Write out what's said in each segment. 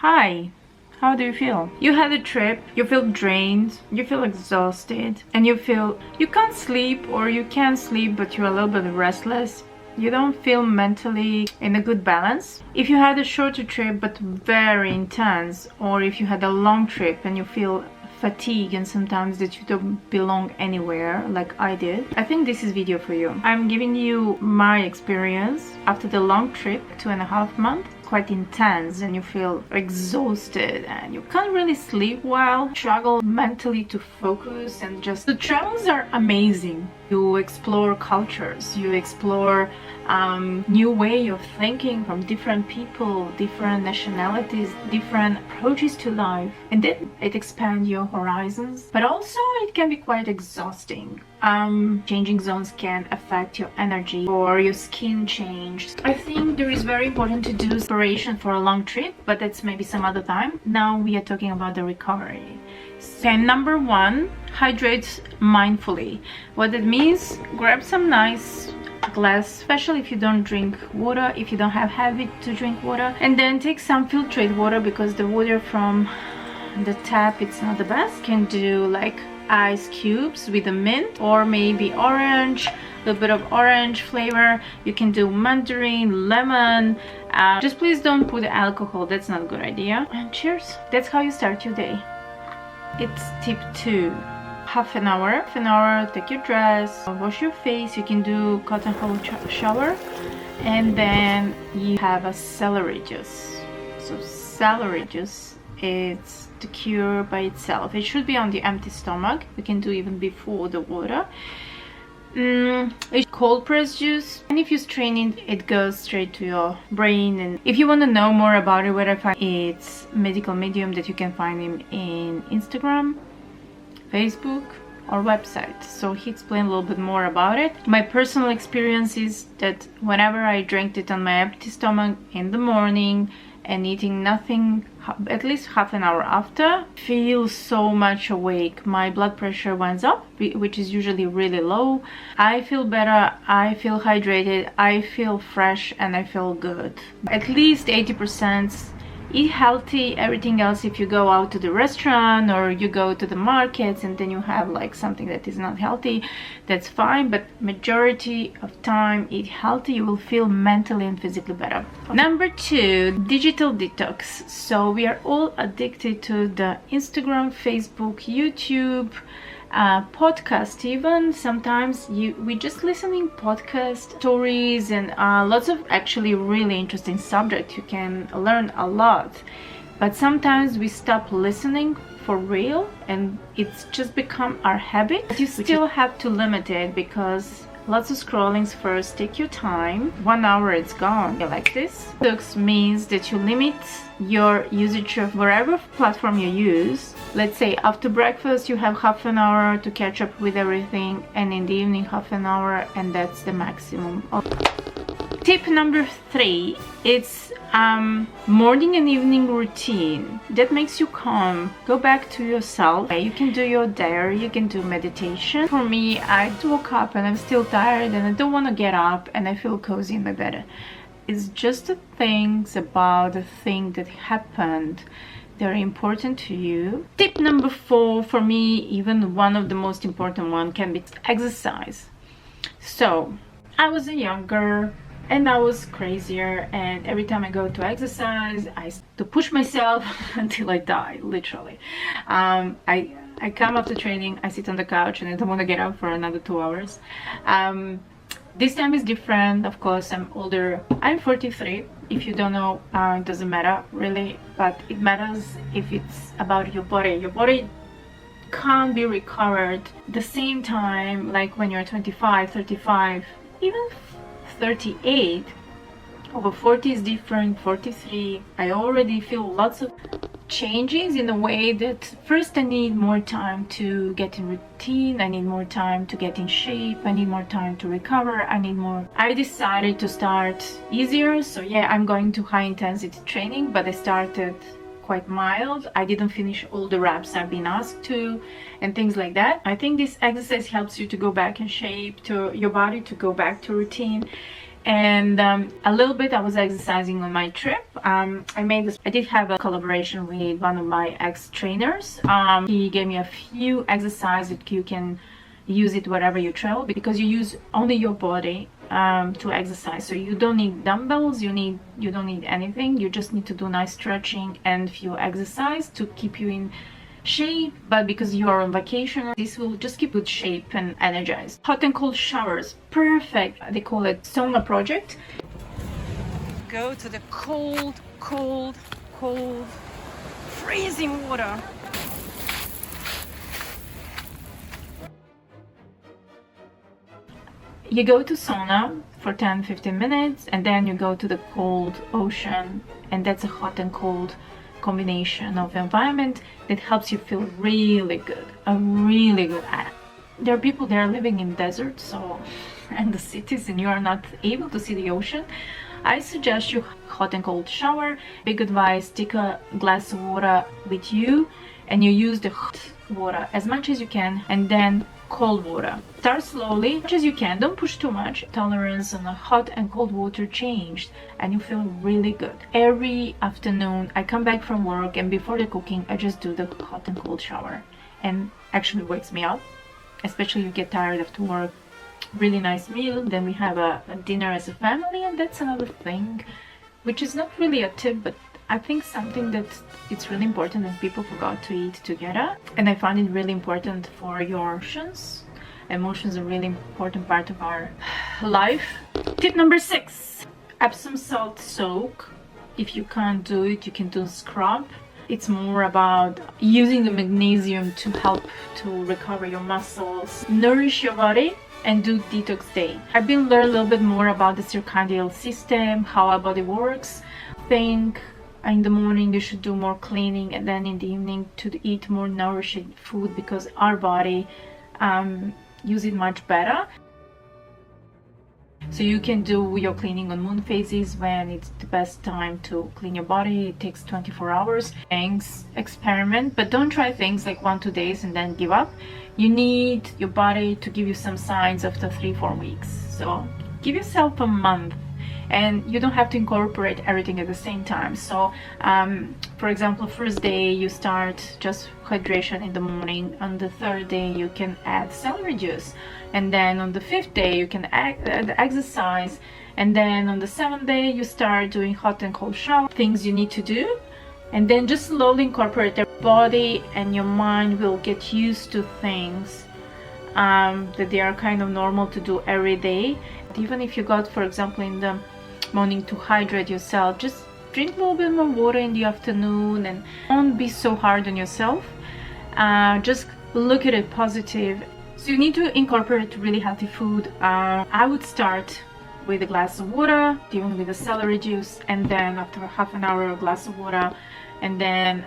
Hi, how do you feel? You had a trip, you feel drained, you feel exhausted, and you feel you can't sleep, or you can sleep but you're a little bit restless. You don't feel mentally in a good balance. If you had a shorter trip but very intense, or if you had a long trip and you feel fatigue and sometimes that you don't belong anywhere like I did, I think this is video for you. I'm giving you my experience after the long trip, 2.5 months, quite intense, and you feel exhausted and you can't really sleep well, struggle mentally to focus, and just the travels are amazing. You explore cultures, you explore new way of thinking from different people, different nationalities, different approaches to life, and then it expands your horizons. But also it can be quite exhausting. Changing zones can affect your energy or your skin change. I think there is very important to do preparation for a long trip, but that's maybe some other time. Now we are talking about the recovery. So number 1, hydrate mindfully. What that means, grab some nice glass, especially if you don't drink water, if you don't have habit to drink water, and then take some filtered water, because the water from the tap, it's not the best. Can do like ice cubes with a mint, or maybe orange, a little bit of orange flavor. You can do mandarin, lemon. Just please don't put alcohol, that's not a good idea. And cheers. That's how you start your day. It's tip 2. Half an hour, take your dress, wash your face. You can do cotton cold shower, and then you have a celery juice. So celery juice, it's the cure by itself. It should be on the empty stomach. You can do even before the water. It's cold pressed juice, and if you strain it, it goes straight to your brain. And if you want to know more about it, where I find it's medical medium that you can find him in Instagram, Facebook, or website. So he explained a little bit more about it. My personal experience is that whenever I drank it on my empty stomach in the morning and eating nothing at least half an hour after, feel so much awake. My blood pressure went up, which is usually really low. I feel better, I feel hydrated, I feel fresh, and I feel good. At least 80%. Eat healthy. Everything else, if you go out to the restaurant or you go to the markets and then you have like something that is not healthy, that's fine, but majority of time eat healthy. You will feel mentally and physically better. Number 2, digital detox. So we are all addicted to the Instagram, Facebook, YouTube, podcast. Even sometimes we just listening podcast stories, and lots of actually really interesting subject. You can learn a lot, but sometimes we stop listening for real, and it's just become our habit. But you still have to limit it, because lots of scrollings first. Take your time. 1 hour, it's gone. Like this. Detox means that you limit your usage of whatever platform you use. Let's say after breakfast you have half an hour to catch up with everything, and in the evening half an hour, and that's the maximum. Tip number 3, it's morning and evening routine that makes you calm. Go back to yourself. You can do your diary, you can do meditation. For me, I woke up and I'm still tired and I don't want to get up, and I feel cozy in my bed. It's just the things about the thing that happened that are important to you. Tip number 4, for me, even one of the most important one, can be exercise. So I was younger and I was crazier, and every time I go to exercise, I to push myself until I die, literally. I come after training, I sit on the couch and I don't want to get up for another 2 hours. This time is different. Of course, I'm older. I'm 43. If you don't know, it doesn't matter really, but it matters if it's about your body. Your body can't be recovered the same time like when you're 25, 35, even 38. Over 40 is different. 43, I already feel lots of changes in a way that first I need more time to get in routine, I need more time to get in shape, I need more time to recover, I decided to start easier. So yeah, I'm going to high intensity training, but I started quite mild. I didn't finish all the reps I've been asked to, and things like that. I think this exercise helps you to go back in shape, to your body to go back to routine. and a little bit I was exercising on my trip. I did have a collaboration with one of my ex-trainers. He gave me a few exercises that you can use it wherever you travel, because you use only your body to exercise. So you don't need dumbbells, you don't need anything. You just need to do nice stretching and few exercise to keep you in shape. But because you are on vacation, this will just keep good shape and energized. Hot and cold showers, perfect. They call it Sauna Project. Go to the cold, freezing water. You go to sauna for 10-15 minutes, and then you go to the cold ocean, and that's a hot and cold combination of environment that helps you feel really good, There are people there living in deserts, so, and the cities, and you are not able to see the ocean. I suggest you hot and cold shower. Big advice, take a glass of water with you, and you use the hot water as much as you can, and then cold water. Start slowly, as much as you can, don't push too much. Tolerance on the hot and cold water changed, and you feel really good. Every afternoon I come back from work, and before the cooking I just do the hot and cold shower, and actually wakes me up, especially you get tired after work. Really nice meal, then we have a dinner as a family, and that's another thing which is not really a tip, but I think something that it's really important that people forgot to eat together, and I find it really important for your emotions. Emotions are a really important part of our life. Tip number 6, Epsom salt soak. If you can't do it, you can do scrub. It's more about using the magnesium to help to recover your muscles, nourish your body, and do detox day. I've been learning a little bit more about the circadian system, how our body works. I think in the morning you should do more cleaning, and then in the evening to eat more nourishing food, because our body use it much better. So you can do your cleaning on moon phases, when it's the best time to clean your body. It takes 24 hours. Thanks, experiment, but don't try things like 1-2 days and then give up. You need your body to give you some signs after 3-4 weeks. So give yourself a month, and you don't have to incorporate everything at the same time. So for example, first day you start just hydration in the morning. On the 3rd day you can add celery juice, and then on the 5th day you can add exercise, and then on the 7th day you start doing hot and cold shower. Things you need to do, and then just slowly incorporate. Your body and your mind will get used to things that they are kind of normal to do every day. Even if you got, for example, in the morning to hydrate yourself, just drink a little bit more water in the afternoon, and don't be so hard on yourself. Just look at it positive. So you need to incorporate really healthy food. I would start with a glass of water, even with a celery juice, and then after half an hour a glass of water, and then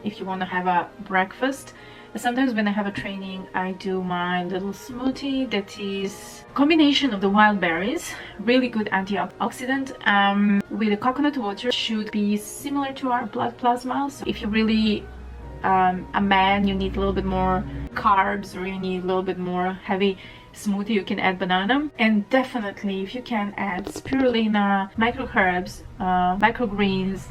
if you want to have a breakfast. Sometimes when I have a training, I do my little smoothie that is a combination of the wild berries, really good antioxidant, with the coconut water. Should be similar to our blood plasma. So if you're really a man, you need a little bit more carbs, or you need a little bit more heavy smoothie, you can add banana. And definitely, if you can, add spirulina, microherbs, microgreens.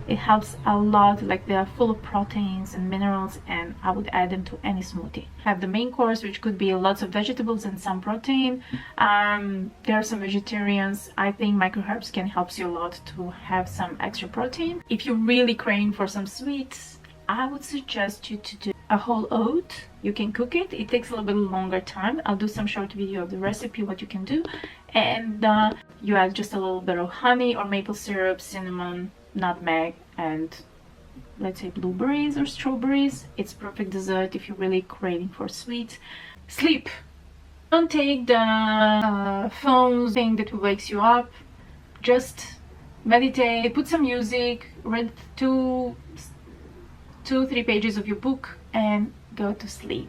It helps a lot. Like, they are full of proteins and minerals, and I would add them to any smoothie. Have the main course, which could be lots of vegetables and some protein. There are some vegetarians. I think microherbs can help you a lot to have some extra protein. If you're really craving for some sweets, I would suggest you to do a whole oat. You can cook it. It takes a little bit longer time. I'll do some short video of the recipe, what you can do. And you add just a little bit of honey or maple syrup, cinnamon, nutmeg, and let's say blueberries or strawberries. It's perfect dessert if you're really craving for sweet. Sleep. Don't take the phone thing that wakes you up. Just meditate, put some music, read 2-3 pages of your book, and go to sleep.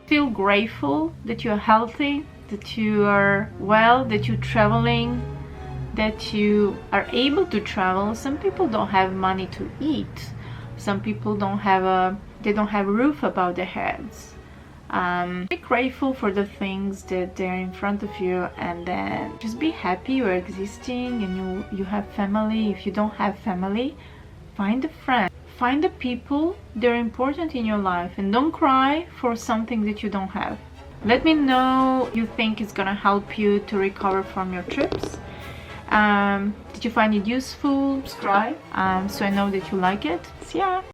Feel grateful that you're healthy, that you are well, that you're traveling, that you are able to travel. Some people don't have money to eat. Some people don't have a roof above their heads. Be grateful for the things that they're in front of you, and then just be happy you're existing and you have family. If you don't have family, find a friend, find the people that are important in your life, and don't cry for something that you don't have. Let me know you think it's gonna help you to recover from your trips. Did you find it useful? Subscribe so I know that you like it. See ya!